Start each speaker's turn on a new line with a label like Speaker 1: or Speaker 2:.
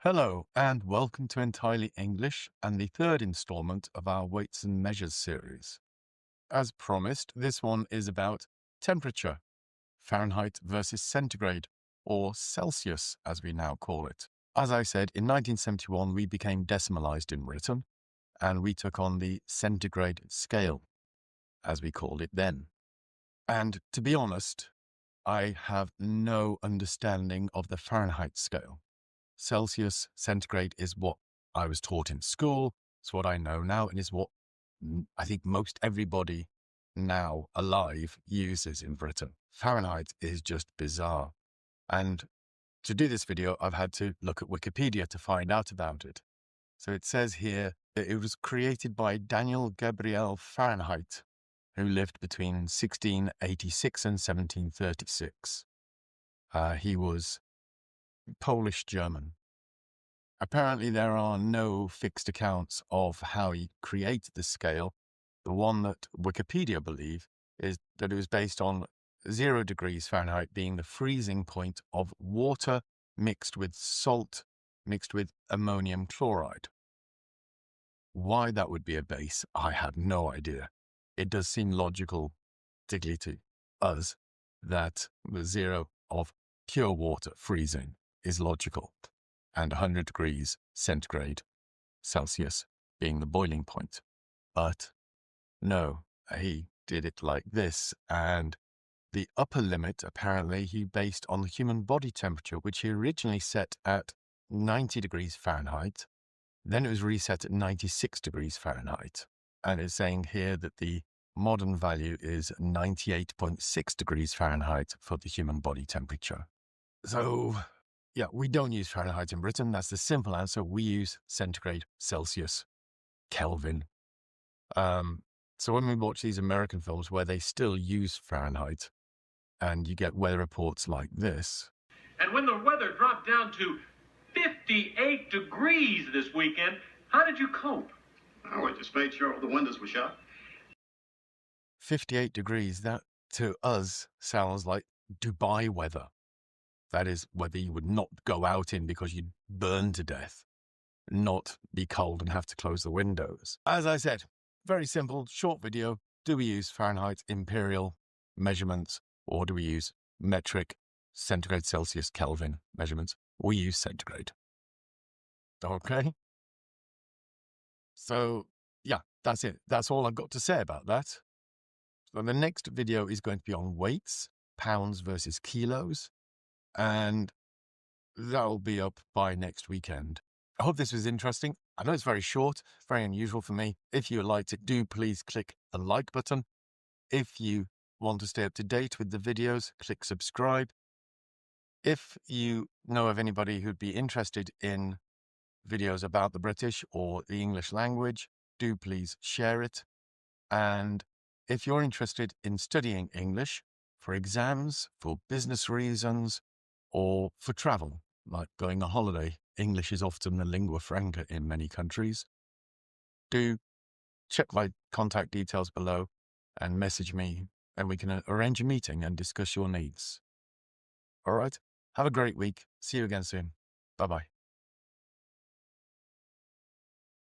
Speaker 1: Hello, and welcome to Entirely English and the third installment of our Weights and Measures series. As promised, this one is about temperature, Fahrenheit versus centigrade, or Celsius as we now call it. As I said, in 1971 we became decimalized in Britain, and we took on the centigrade scale, as we called it then. And to be honest, I have no understanding of the Fahrenheit scale. Celsius, centigrade is what I was taught in school. It's what I know now, and is what I think most everybody now alive uses in Britain. Fahrenheit is just bizarre. And to do this video, I've had to look at Wikipedia to find out about it. So it says here that it was created by Daniel Gabriel Fahrenheit, who lived between 1686 and 1736. He was Polish-German. Apparently, there are no fixed accounts of how he created the scale. The one that Wikipedia believe is that it was based on 0 degrees Fahrenheit being the freezing point of water mixed with salt, mixed with ammonium chloride. Why that would be a base, I have no idea. It does seem logical, particularly to us, that the 0 of pure water freezing is logical, and 100 degrees centigrade Celsius being the boiling point. But no, he did it like this, and the upper limit, apparently, he based on the human body temperature, which he originally set at 90 degrees Fahrenheit. Then it was reset at 96 degrees Fahrenheit. And it's saying here that the modern value is 98.6 degrees Fahrenheit for the human body temperature. So yeah, we don't use Fahrenheit in Britain. That's the simple answer. We use centigrade, Celsius, Kelvin. So when we watch these American films where they still use Fahrenheit and you get weather reports like this.
Speaker 2: And when the weather dropped down to 58 degrees this weekend, how did you cope?
Speaker 3: I just made sure all the windows were shut.
Speaker 1: 58 degrees, that to us sounds like Dubai weather. That is, whether you would not go out in because you'd burn to death, not be cold and have to close the windows. As I said, very simple, short video. Do we use Fahrenheit, Imperial measurements, or do we use metric, centigrade, Celsius, Kelvin measurements? We use centigrade. Okay? So, yeah, that's it. That's all I've got to say about that. So the next video is going to be on weights, pounds versus kilos, and that'll be up by next weekend. I hope this was interesting. I know it's very short, very unusual for me. If you liked it, do please click the like button. If you want to stay up to date with the videos, click subscribe. If you know of anybody who'd be interested in videos about the British or the English language, do please share it. And if you're interested in studying English for exams, for business reasons, or for travel, like going on holiday, English is often the lingua franca in many countries, do check my contact details below and message me, and we can arrange a meeting and discuss your needs. All right. Have a great week. See you again soon. Bye-bye.